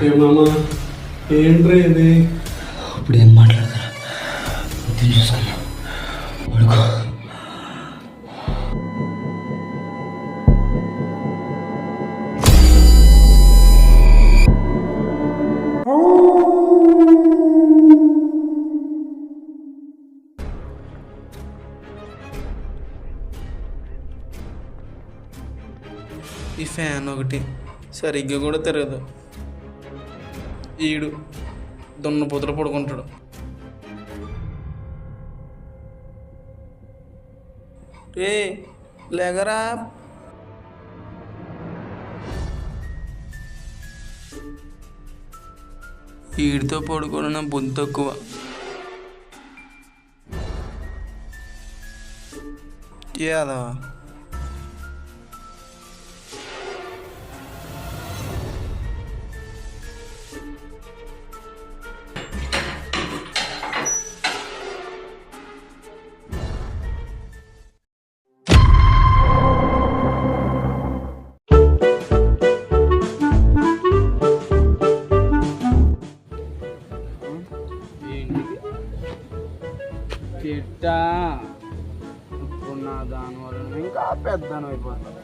ఏమమ్మా ఏంట్రా ఇది? ఇప్పుడు ఏం మాట్లాడతారా చూసుకున్నా పడుకో. ఈ ఫ్యాన్ ఒకటి సరిగ్గా కూడా తిరగదు. ఈడు దున్నపోతులు పడుకుంటాడు. రే లేగరా. ఈడితో పడుకోవడం నా బుద్ధి తక్కువ. ఏదా చిట్టా ఇప్పుడు నా దానివల్ల ఇంకా పెద్దను అయిపోతుంది.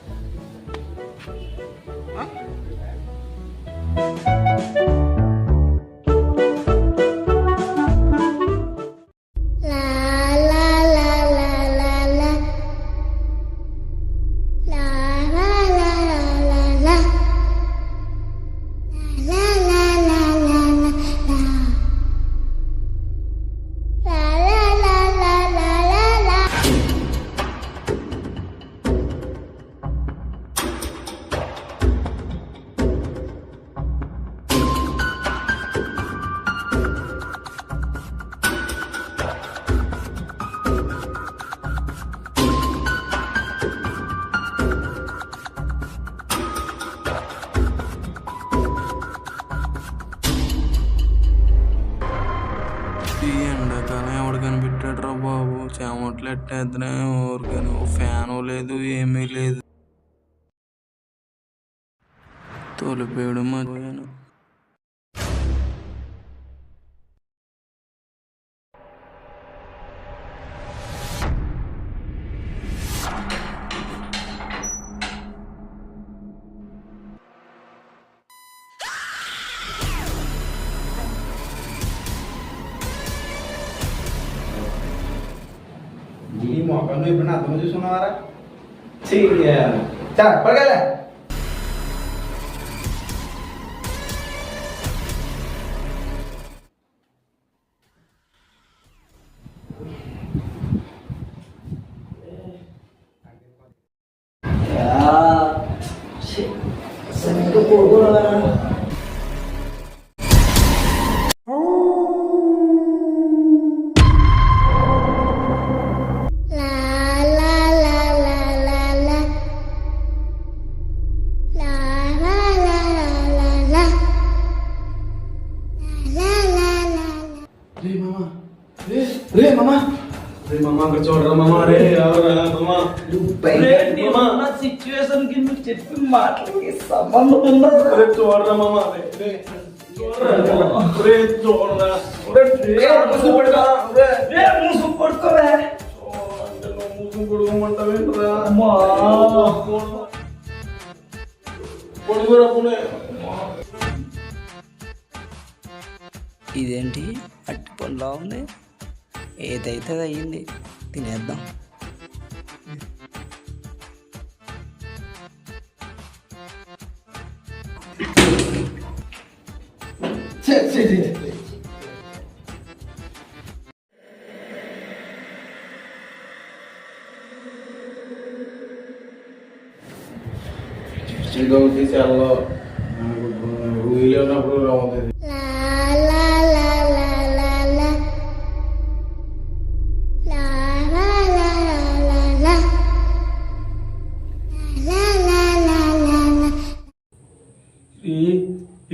ఈ ఎండాకాలం ఎవడు కనిపెట్టాడు రా బాబు. చెమట్లు ఎట్టేద్దనే ఊరికని ఫ్యాను లేదు ఏమీ లేదు. తొలిపేయడం మర్చిపోయాను. ఈ మొక్కను ఇప్పుడు అర్థం చూసుకున్నావారా? చాలా పడగలే. రే మామా అక్కడ చూడరా మామా. రే ఎవరా మామా? సిచ్యువేషన్ కి నువ్వు చెప్పి మాటలకి సంబంధం ఉన్నది. చూడరా మామా. ఇదేంటి అట్టి పండులా ఉంది? ఏదైతే అది అయ్యింది, తినేద్దాం. చాలా ఉన్నప్పుడు రావుతుంది.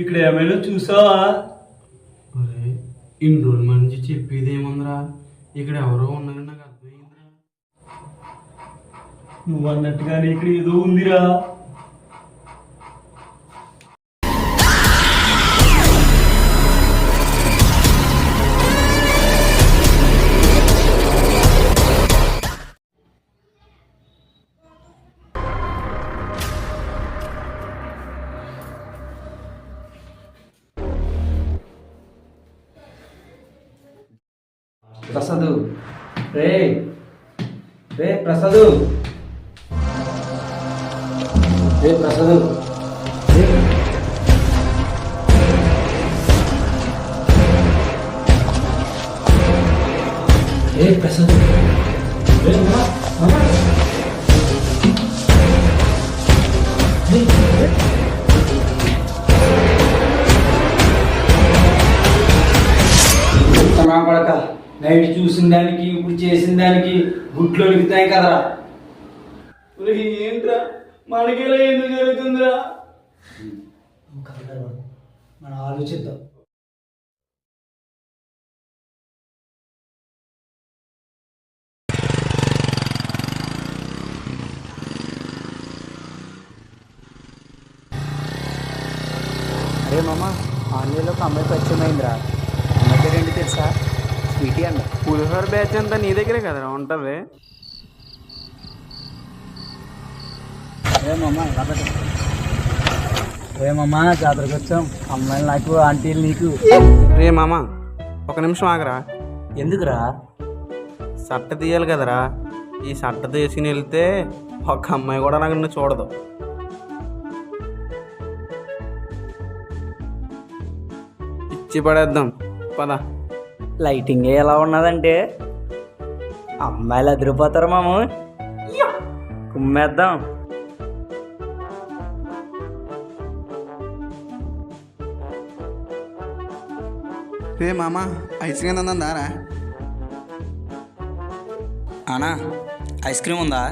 ఇక్కడ ఏమైనా చూసావా? ఇన్ని రోజుల నుంచి చెప్పేది ఏముందిరా? ఇక్కడ ఎవరో ఉన్నారని నాకు అర్థమైందిరా. నువ్వు అన్నట్టుగానే ఇక్కడ ఏదో ఉందిరా. ప్రసాద్ రే రే ప్రసాద్ రే ప్రసాద్ రే ప్రసాద్ రే మామ పడక నైట్ చూసిన దానికి ఇప్పుడు చేసిన దానికి గుట్లు ఒలుగుతాయి కదరా. ఏంట్రా మనకేలా ఎందుకు జరుగుతుందిరా? మనం ఆలోచిద్దాం. అరే మామ ఆన్లైన్లో ఒక అమ్మాయి పరిచయం అయిందిరా. అమ్మాయి ఏంటి తెలుసా? స్వీటీ అంట. పులిహోర బ్యాచ్ అంతా నీ దగ్గరే కదరా ఉంటుంది. ఏమమ్మా జాతరకు వచ్చాం. అమ్మాయిలు నాకు, ఆంటీలు నీకు. రే మామ ఒక నిమిషం ఆగరా. ఎందుకురా? సట్ట తీయాలి కదరా. ఈ సట్ట తీసుకుని వెళ్తే ఒక అమ్మాయి కూడా నాకు నిన్ను చూడదు. ఇచ్చి పడేద్దాం పద. లైటింగ్ ఎలా ఉన్నదంటే అమ్మాయిలు అదిరిపోతారు మాము. కుమ్మేద్దాం. రే మామ ఐస్ క్రీమ్ ఉందారా? అనా ఐస్ క్రీమ్ ఉందా?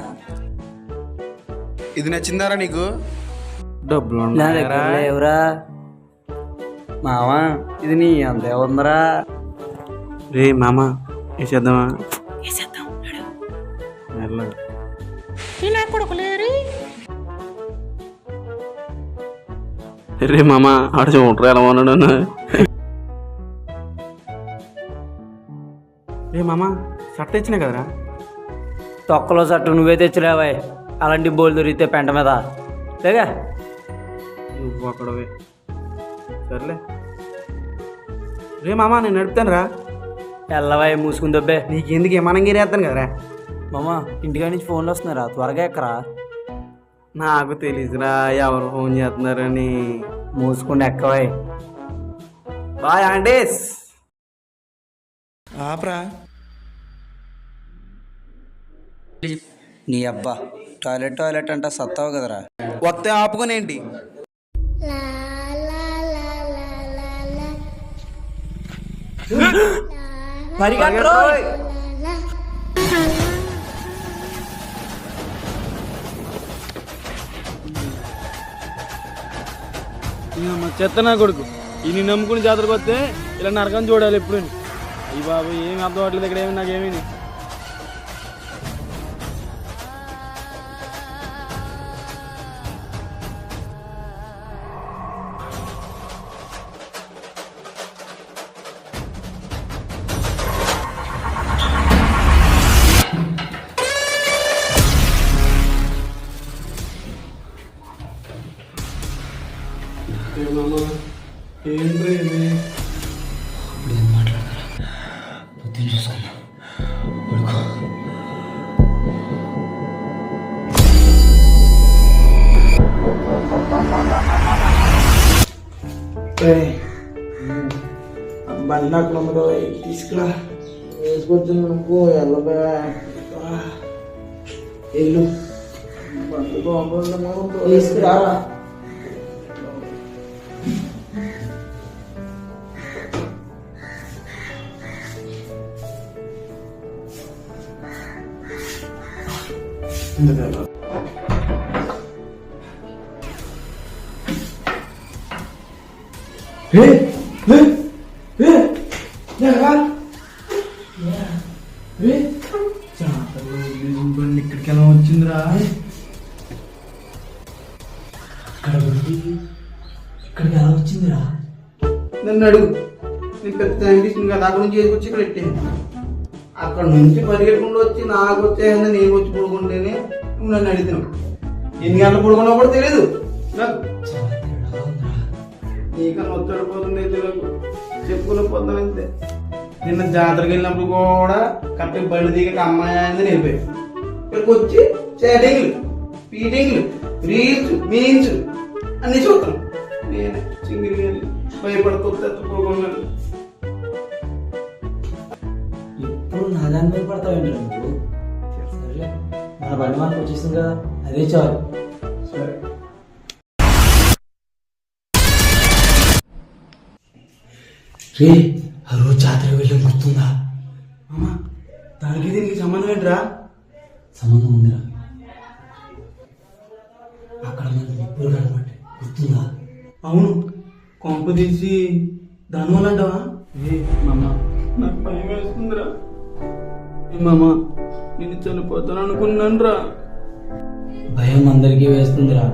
ఇది నచ్చిందారా నీకు? డబ్బులు నా దగ్గర లేవురా మావా. ఇది నీ అంతే ఉందరా. రే మామ వేసేద్దామా? రే మామ ఆడ చూడరా ఎలా ఉన్నాడు. రే మామ షర్ట్ తెచ్చినా కదరా? తొక్కలో సట్టు నువ్వే తెచ్చిరావా? అలాంటి బోల్ దొరికితే పెంట మీద లేగా. నువ్వు అక్కడవే సర్లే. రే మామ నేను నడుపుతాను రా. ఎల్లవాయి మూసుకుని దొబ్బే. నీకెందుకు ఏమనం గిరేస్తాను కదరా. మామ ఇంటికాడ నుంచి ఫోన్లు వస్తున్నారా? త్వరగా ఎక్కరా. నాకు తెలీదురా ఎవరు ఫోన్ చేస్తున్నారని. మూసుకుని ఎక్కవాయి. Bye aunties. ఆపరా. నీ అబ్బా టాయిలెట్ టాయిలెట్ అంట సత్తావు కదరా. వస్తే ఆపుకునేంటి? చెత్త నా కొడుకు ఈ నమ్ముకుని జాతరకు వస్తే ఇలా నరకం చూడాలి ఎప్పుడు. ఈ బాబు ఏమి అర్థం అవట్లేదు ఇక్కడ. ఏమి నాకేమీ ఏంట్రీ ఇది? ఏం మాట్లాడతారా? పొద్దున్న చూసుకున్నా పడుకో. బండి నాకు నమ్మకం తీసుకురా. వేసుకొచ్చి నువ్వు ఎల్లబా ఎల్లు బండి బాగుంటుంది తీసుకురా. ఇక్కడికి ఎలా వచ్చిందిరా? ఇక్కడికి ఎలా వచ్చిందిరా? నన్ను అడుగు. నీకు పెద్ద సైంటిస్ట్ కదా అక్కడ నుంచి చేసుకొచ్చి ఇక్కడ పెట్టాను. అక్కడ నుంచి పరిగెట్టుకుంటూ వచ్చి నాకు వచ్చేసింది. నేను వచ్చి పడుకుంటేనే నువ్వు నన్ను అడుగుతున్నావు. ఎన్ని గంటలు పడుకున్నా కూడా తెలియదు నాకు. నీకన్నా వచ్చాడిపోతుంది తెలియదు. చెప్పుకుని పోతాం అంతే. నిన్న జాతరకి వెళ్ళినప్పుడు కూడా కరెక్ట్ బండి దిగక అమ్మాయి అనేది నేర్పారు. ఇక్కడికి వచ్చి చాటింగ్లు, పీటింగ్లు, రీల్స్, మీన్స్ అన్ని చూస్తాను. నేను సింగిల్ భయపడుతుంది తప్పుకోకుండా. ఇప్పుడు నా దాని మీద పడతావేంటి నువ్వు? సరేలే, మన బండి మనకు వచ్చేసింది కదా, అదే చాలు. సరే రే, ఆ రోజు జాతర వెళ్ళి గుర్తుందా? అమ్మా, దానికి దీనికి సంబంధం ఏంట్రా? సంబంధం ఉందిరా. అక్కడ మనకి నిప్పులు కనబడ్డాయి, గుర్తుందా? అవును, కొంప తీసి దానివల్ల అంటావా? మామ, నాకు భయం వేస్తుందిరా. మామ, నేను చనిపోతాను అనుకున్నాను రా. భయం అందరికీ వేస్తుందిరా,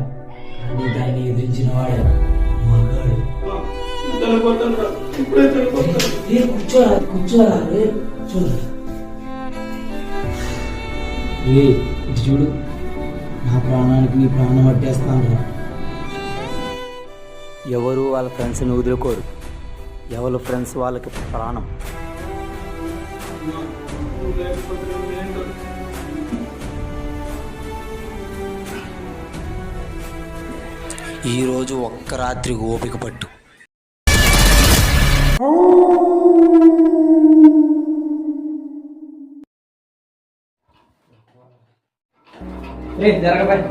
కానీ దాన్ని ఎదిరించిన వాడే మగాడు. చనిపోతాను రా, ఇప్పుడే చనిపోతాను. కూర్చోరా కూర్చోరా, రే కూర్చోరా. రే ఇటు చూడు, నా ప్రాణానికి నీ ప్రాణం పట్టేస్తాను రా. ఎవరు వాళ్ళ ఫ్రెండ్స్ని వదులుకోరు, ఎవరు ఫ్రెండ్స్ వాళ్ళకి ప్రాణం. ఈరోజు ఒక్క రాత్రి ఓపిక పట్టు. జరగబాయ్.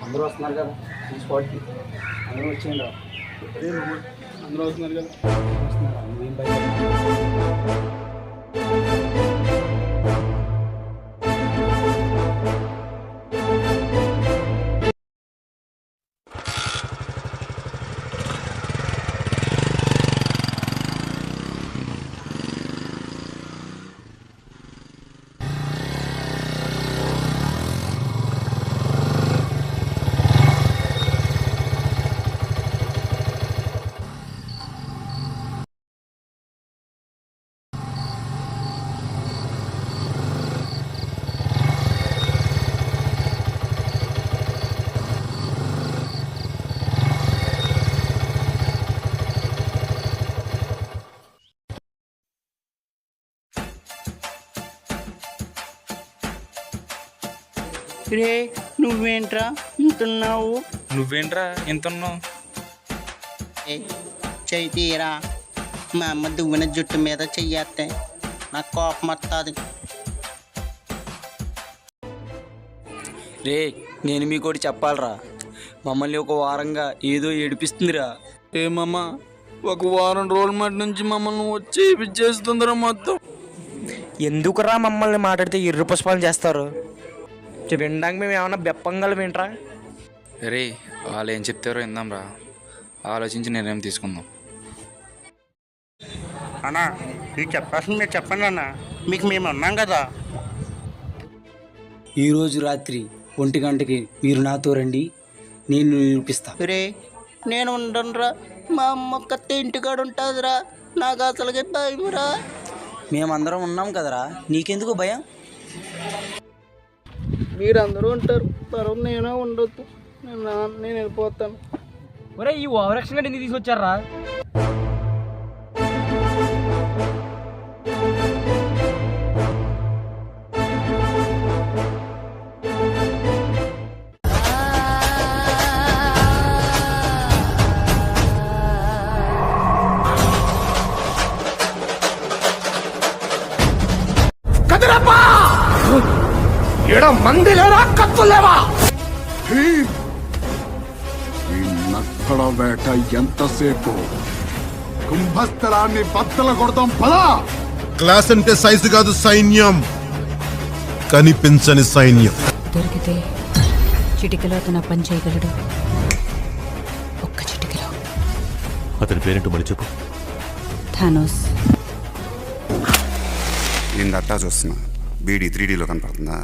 అందరూ వస్తున్నారు కదా ఈ స్పాట్కి, అందరూ వచ్చేయండి రా. అందరూ వస్తున్నారు కదా. వస్తున్నారా? నువ్వేం భయపడకు. రే నువ్వేంట్రా ఇంతున్నావు? నువ్వేంట్రా ఎంతున్నావు? చెయ్యి తీరా. మా అమ్మ దువ్వెన జుట్టు మీద చెయ్యేస్తే నాకు కోపం వస్తుంది. రే నేను మీకోటి చెప్పాలరా, మమ్మల్ని ఒక వారంగా ఏదో ఏడిపిస్తుందిరా. ఏమమ్మా, ఒక వారం రోజుల మట్టి నుంచి మమ్మల్ని వచ్చి ఇప్పించేస్తుందిరా మొత్తం. ఎందుకురా మమ్మల్ని మాట్లాడితే ఎర్ర పుష్పాలు చేస్తారు? వినడానికి మేము ఏమన్నా బెప్పంగలం ఏంట్రా? రే వాళ్ళు ఏం చెప్తారో విందాం రా, ఆలోచించి నిర్ణయం తీసుకుందాం. అన్నా మీకు చెప్పాల్సింది మీరు చెప్పండి అన్న, మీకు మేము ఉన్నాం కదా. ఈరోజు రాత్రి 1 గంటకి మీరు నాతో రండి, నేను నిరూపిస్తా. రే నేను ఉండనురా, మా అమ్మ ఒక్కతే ఇంటికాడ ఉంటుందిరా, నాకు అసలుగా భయమురా. మేమందరం ఉన్నాం కదరా, నీకెందుకు భయం? మీరందరూ ఉంటారు, తర్వాత నేనే ఉండొద్దు. నేను వెళ్ళిపోతాను. ఒరే ఈ ఓవరాక్షన్ గంట ఎందుకు తీసుకొచ్చారా? ఈ నక్కల వేట ఎంతసేపు? కుంభస్థలాన్ని బద్దల కొడతాం పదా. క్లాస్ అంటే సైజు కాదు సైన్యం, కనిపించని సైన్యం. దొరికితే చిటికలో అతను పని చేయగలడు. ఒక్క చిటికలో. అతని పేరేంటో మళ్ళీ చెప్పు. థానోస్. ఏంది అట్టా చూస్తున్నా? బీడీ 3Dలో కనపడుతుందా?